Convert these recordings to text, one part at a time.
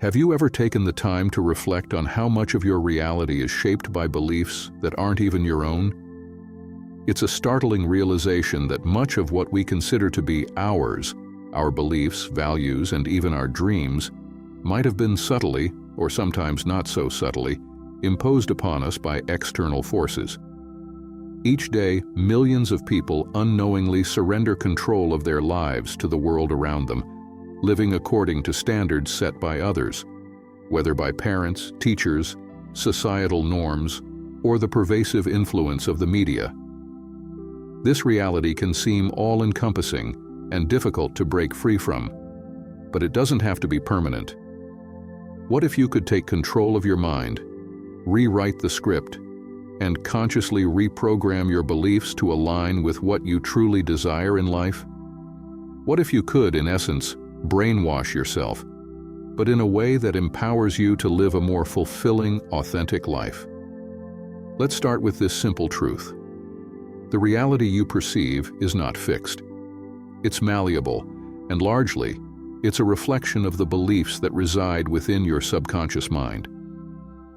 Have you ever taken the time to reflect on how much of your reality is shaped by beliefs that aren't even your own? It's a startling realization that much of what we consider to be ours, our beliefs, values, and even our dreams, might have been subtly, or sometimes not so subtly, imposed upon us by external forces. Each day, millions of people unknowingly surrender control of their lives to the world around them, living according to standards set by others, whether by parents, teachers, societal norms, or the pervasive influence of the media. This reality can seem all-encompassing and difficult to break free from, but it doesn't have to be permanent. What if you could take control of your mind, rewrite the script, and consciously reprogram your beliefs to align with what you truly desire in life? What if you could, in essence, brainwash yourself, but in a way that empowers you to live a more fulfilling, authentic life? Let's start with this simple truth. The reality you perceive is not fixed. It's malleable, and largely, it's a reflection of the beliefs that reside within your subconscious mind.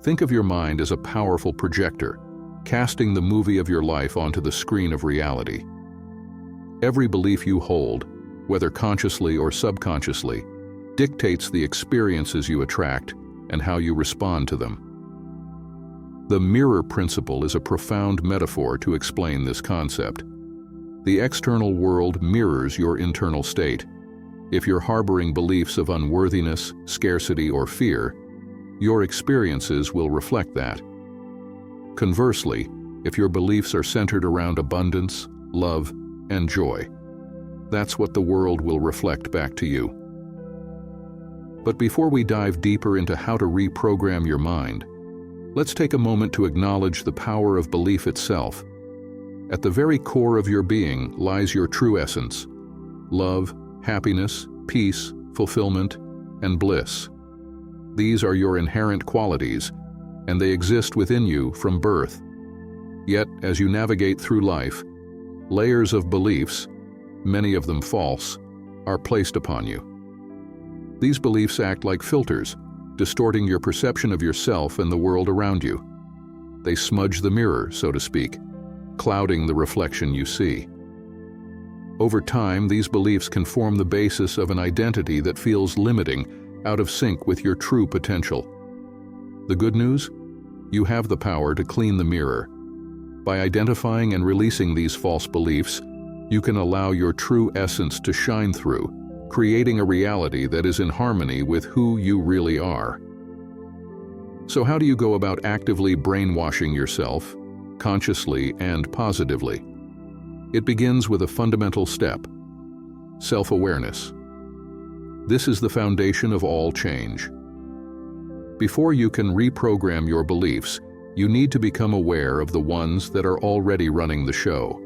Think of your mind as a powerful projector, casting the movie of your life onto the screen of reality. Every belief you hold, whether consciously or subconsciously, dictates the experiences you attract and how you respond to them. The mirror principle is a profound metaphor to explain this concept. The external world mirrors your internal state. If you're harboring beliefs of unworthiness, scarcity, or fear, your experiences will reflect that. Conversely, if your beliefs are centered around abundance, love, and joy, that's what the world will reflect back to you. But before we dive deeper into how to reprogram your mind, let's take a moment to acknowledge the power of belief itself. At the very core of your being lies your true essence: love, happiness, peace, fulfillment, and bliss. These are your inherent qualities, and they exist within you from birth. Yet, as you navigate through life, layers of beliefs, many of them false, are placed upon you. These beliefs act like filters, distorting your perception of yourself and the world around you. They smudge the mirror, so to speak, clouding the reflection you see. Over time, these beliefs can form the basis of an identity that feels limiting, out of sync with your true potential. The good news? You have the power to clean the mirror. By identifying and releasing these false beliefs, you can allow your true essence to shine through, creating a reality that is in harmony with who you really are. So how do you go about actively brainwashing yourself, consciously and positively? It begins with a fundamental step: self-awareness. This is the foundation of all change. Before you can reprogram your beliefs, you need to become aware of the ones that are already running the show.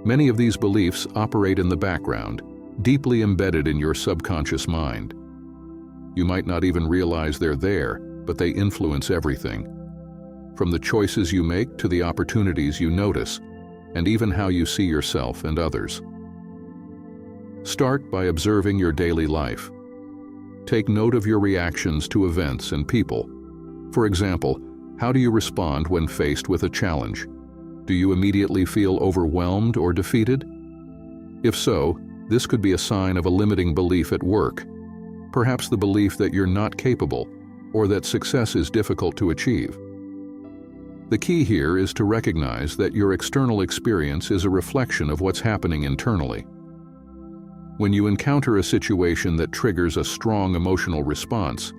Many of these beliefs operate in the background, deeply embedded in your subconscious mind. You might not even realize they're there, but they influence everything. From the choices you make to the opportunities you notice, and even how you see yourself and others. Start by observing your daily life. Take note of your reactions to events and people. For example, how do you respond when faced with a challenge? Do you immediately feel overwhelmed or defeated? If so, this could be a sign of a limiting belief at work. Perhaps the belief that you're not capable, or that success is difficult to achieve. The key here is to recognize that your external experience is a reflection of what's happening internally. When you encounter a situation that triggers a strong emotional response,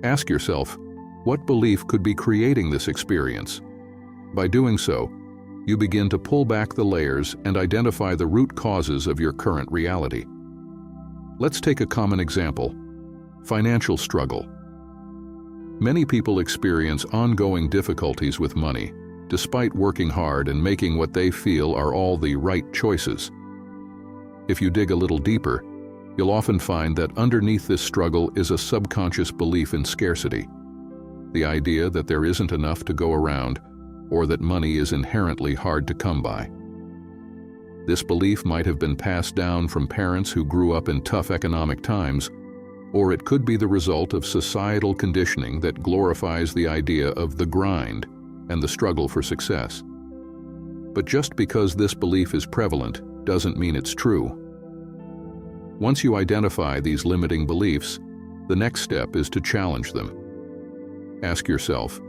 ask yourself, what belief could be creating this experience? By doing so, you begin to pull back the layers and identify the root causes of your current reality. Let's take a common example: financial struggle. Many people experience ongoing difficulties with money, despite working hard and making what they feel are all the right choices. If you dig a little deeper, you'll often find that underneath this struggle is a subconscious belief in scarcity. The idea that there isn't enough to go around, or that money is inherently hard to come by. This belief might have been passed down from parents who grew up in tough economic times, or it could be the result of societal conditioning that glorifies the idea of the grind and the struggle for success. But just because this belief is prevalent doesn't mean it's true. Once you identify these limiting beliefs, the next step is to challenge them. Ask yourself,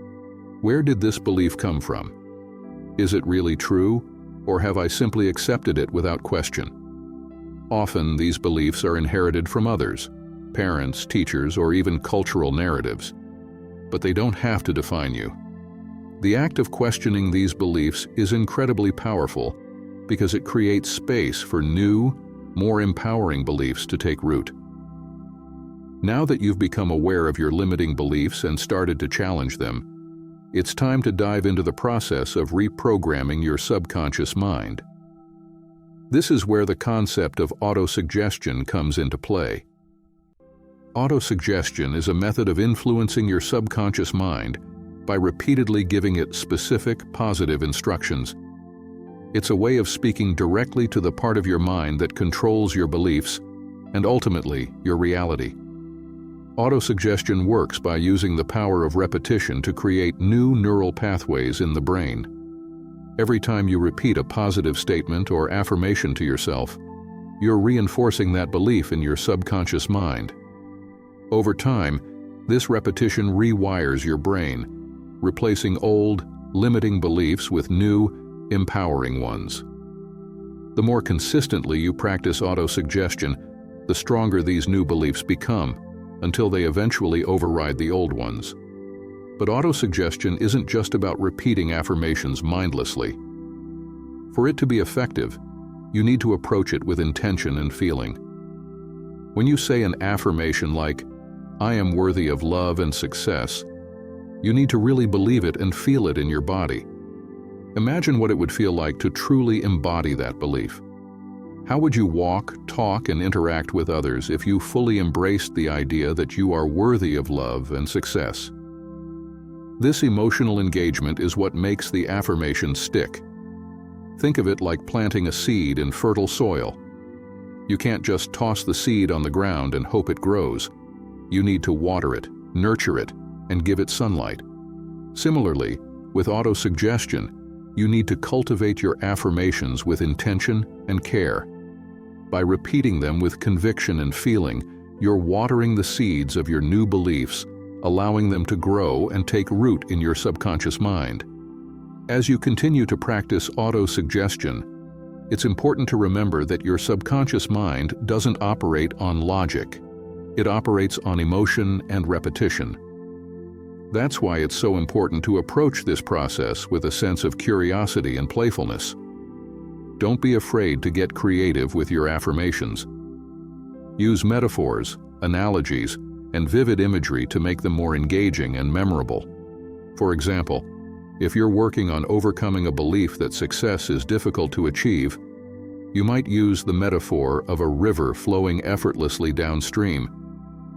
where did this belief come from? Is it really true, or have I simply accepted it without question? Often, these beliefs are inherited from others, parents, teachers, or even cultural narratives. But they don't have to define you. The act of questioning these beliefs is incredibly powerful because it creates space for new, more empowering beliefs to take root. Now that you've become aware of your limiting beliefs and started to challenge them, it's time to dive into the process of reprogramming your subconscious mind. This is where the concept of autosuggestion comes into play. Autosuggestion is a method of influencing your subconscious mind by repeatedly giving it specific, positive instructions. It's a way of speaking directly to the part of your mind that controls your beliefs and ultimately your reality. Autosuggestion works by using the power of repetition to create new neural pathways in the brain. Every time you repeat a positive statement or affirmation to yourself, you're reinforcing that belief in your subconscious mind. Over time, this repetition rewires your brain, replacing old, limiting beliefs with new, empowering ones. The more consistently you practice autosuggestion, the stronger these new beliefs become, until they eventually override the old ones. But autosuggestion isn't just about repeating affirmations mindlessly. For it to be effective, you need to approach it with intention and feeling. When you say an affirmation like, "I am worthy of love and success," you need to really believe it and feel it in your body. Imagine what it would feel like to truly embody that belief. How would you walk, talk, and interact with others if you fully embraced the idea that you are worthy of love and success? This emotional engagement is what makes the affirmation stick. Think of it like planting a seed in fertile soil. You can't just toss the seed on the ground and hope it grows. You need to water it, nurture it, and give it sunlight. Similarly, with autosuggestion, you need to cultivate your affirmations with intention and care. By repeating them with conviction and feeling, you're watering the seeds of your new beliefs, allowing them to grow and take root in your subconscious mind. As you continue to practice autosuggestion, it's important to remember that your subconscious mind doesn't operate on logic. It operates on emotion and repetition. That's why it's so important to approach this process with a sense of curiosity and playfulness. Don't be afraid to get creative with your affirmations. Use metaphors, analogies, and vivid imagery to make them more engaging and memorable. For example, if you're working on overcoming a belief that success is difficult to achieve, you might use the metaphor of a river flowing effortlessly downstream.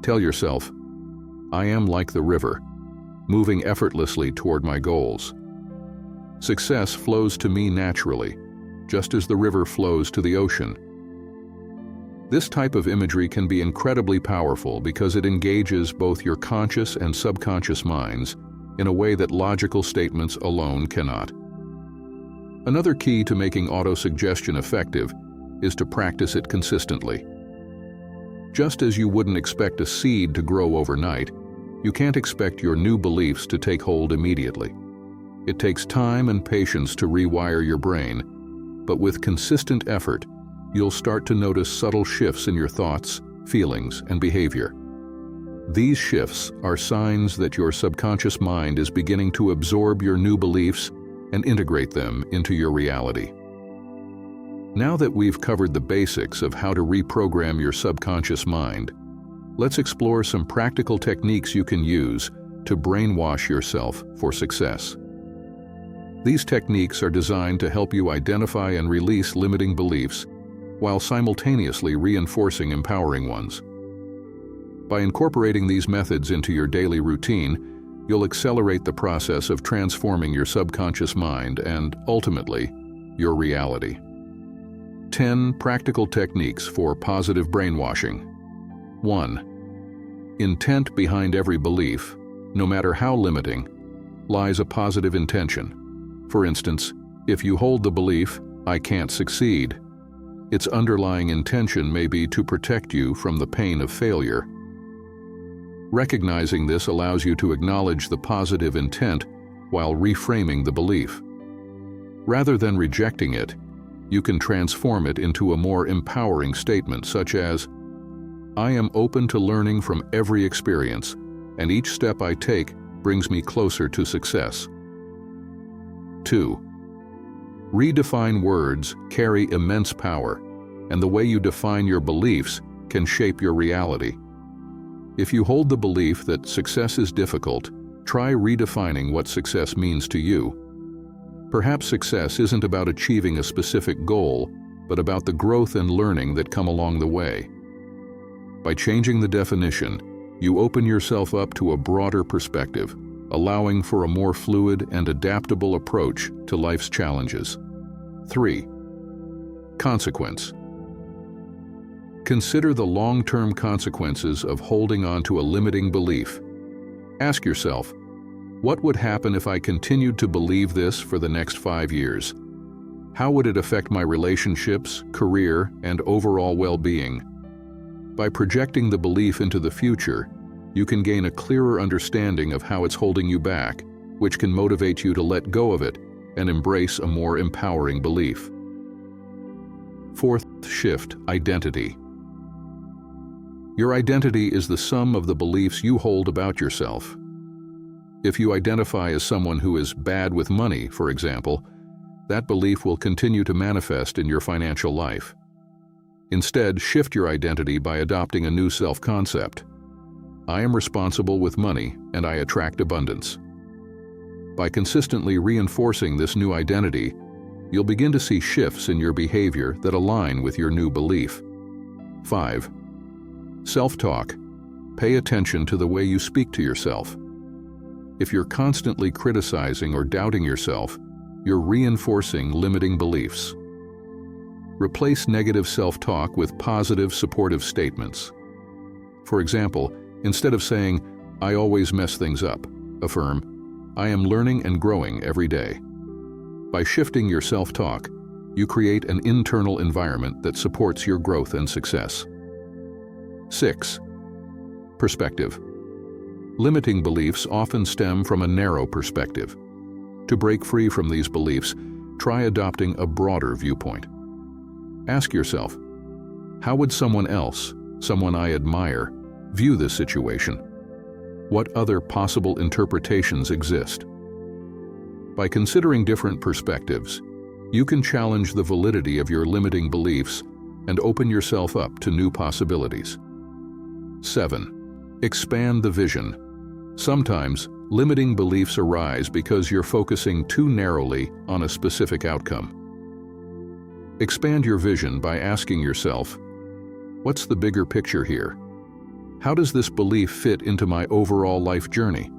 Tell yourself, "I am like the river, moving effortlessly toward my goals. Success flows to me naturally, just as the river flows to the ocean." This type of imagery can be incredibly powerful because it engages both your conscious and subconscious minds in a way that logical statements alone cannot. Another key to making autosuggestion effective is to practice it consistently. Just as you wouldn't expect a seed to grow overnight, you can't expect your new beliefs to take hold immediately. It takes time and patience to rewire your brain, but with consistent effort, you'll start to notice subtle shifts in your thoughts, feelings, and behavior. These shifts are signs that your subconscious mind is beginning to absorb your new beliefs and integrate them into your reality. Now that we've covered the basics of how to reprogram your subconscious mind, let's explore some practical techniques you can use to brainwash yourself for success. These techniques are designed to help you identify and release limiting beliefs while simultaneously reinforcing empowering ones. By incorporating these methods into your daily routine, you'll accelerate the process of transforming your subconscious mind and, ultimately, your reality. 10 practical techniques for positive brainwashing. 1. Intent behind every belief, no matter how limiting, lies a positive intention. For instance, if you hold the belief, "I can't succeed," its underlying intention may be to protect you from the pain of failure. Recognizing this allows you to acknowledge the positive intent while reframing the belief. Rather than rejecting it, you can transform it into a more empowering statement such as, "I am open to learning from every experience, and each step I take brings me closer to success." 2. Redefine words carry immense power, and the way you define your beliefs can shape your reality. If you hold the belief that success is difficult, try redefining what success means to you. Perhaps success isn't about achieving a specific goal, but about the growth and learning that come along the way. By changing the definition, you open yourself up to a broader perspective, allowing for a more fluid and adaptable approach to life's challenges. 3. Consequence. Consider the long-term consequences of holding on to a limiting belief. Ask yourself, what would happen if I continued to believe this for the next 5 years? How would it affect my relationships, career, and overall well-being? By projecting the belief into the future, you can gain a clearer understanding of how it's holding you back, which can motivate you to let go of it and embrace a more empowering belief. 4th shift, identity. Your identity is the sum of the beliefs you hold about yourself. If you identify as someone who is bad with money, for example, that belief will continue to manifest in your financial life. Instead, shift your identity by adopting a new self-concept. I am responsible with money, and I attract abundance. By consistently reinforcing this new identity, you'll begin to see shifts in your behavior that align with your new belief. 5. Self-talk. Pay attention to the way you speak to yourself. If you're constantly criticizing or doubting yourself, you're reinforcing limiting beliefs. Replace negative self-talk with positive, supportive statements. For example, instead of saying, "I always mess things up," affirm, "I am learning and growing every day." By shifting your self-talk, you create an internal environment that supports your growth and success. 6. Perspective. Limiting beliefs often stem from a narrow perspective. To break free from these beliefs, try adopting a broader viewpoint. Ask yourself, how would someone else, someone I admire, view this situation? What other possible interpretations exist? By considering different perspectives, you can challenge the validity of your limiting beliefs and open yourself up to new possibilities. 7. Expand the vision. Sometimes, limiting beliefs arise because you're focusing too narrowly on a specific outcome. Expand your vision by asking yourself, what's the bigger picture here? How does this belief fit into my overall life journey?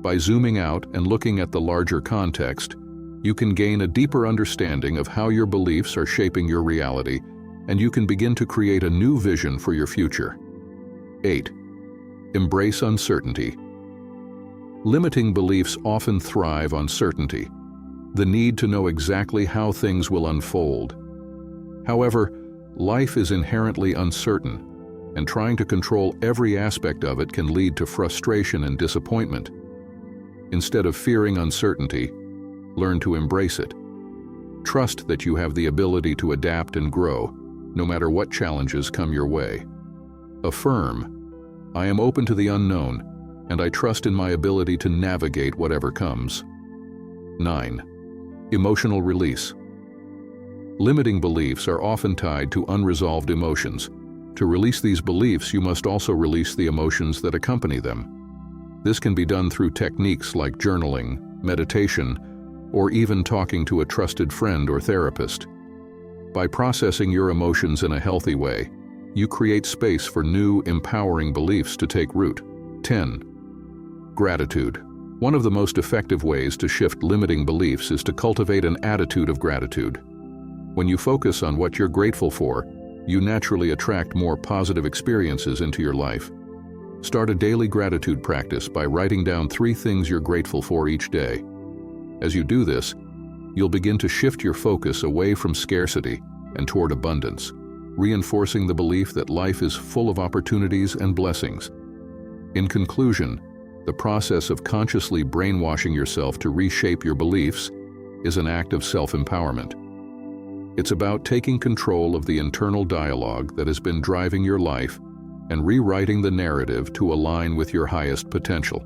By zooming out and looking at the larger context, you can gain a deeper understanding of how your beliefs are shaping your reality, and you can begin to create a new vision for your future. 8. Embrace uncertainty. Limiting beliefs often thrive on certainty, the need to know exactly how things will unfold. However, life is inherently uncertain, and trying to control every aspect of it can lead to frustration and disappointment. Instead of fearing uncertainty, learn to embrace it. Trust that you have the ability to adapt and grow, no matter what challenges come your way. Affirm, I am open to the unknown, and I trust in my ability to navigate whatever comes. 9. Emotional release. Limiting beliefs are often tied to unresolved emotions. To release these beliefs, you must also release the emotions that accompany them. This can be done through techniques like journaling, meditation, or even talking to a trusted friend or therapist. By processing your emotions in a healthy way, you create space for new, empowering beliefs to take root. 10. Gratitude. One of the most effective ways to shift limiting beliefs is to cultivate an attitude of gratitude. When you focus on what you're grateful for, you naturally attract more positive experiences into your life. Start a daily gratitude practice by writing down 3 things you're grateful for each day. As you do this, you'll begin to shift your focus away from scarcity and toward abundance, reinforcing the belief that life is full of opportunities and blessings. In conclusion, the process of consciously brainwashing yourself to reshape your beliefs is an act of self-empowerment. It's about taking control of the internal dialogue that has been driving your life and rewriting the narrative to align with your highest potential.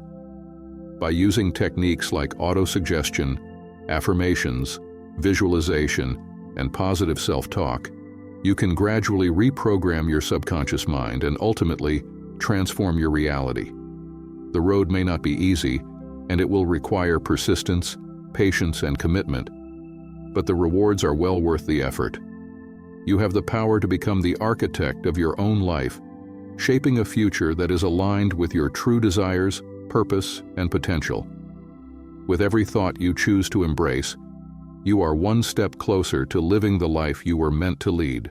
By using techniques like autosuggestion, affirmations, visualization, and positive self-talk, you can gradually reprogram your subconscious mind and ultimately transform your reality. The road may not be easy, and it will require persistence, patience, and commitment, but the rewards are well worth the effort. You have the power to become the architect of your own life, shaping a future that is aligned with your true desires, purpose, and potential. With every thought you choose to embrace, you are one step closer to living the life you were meant to lead.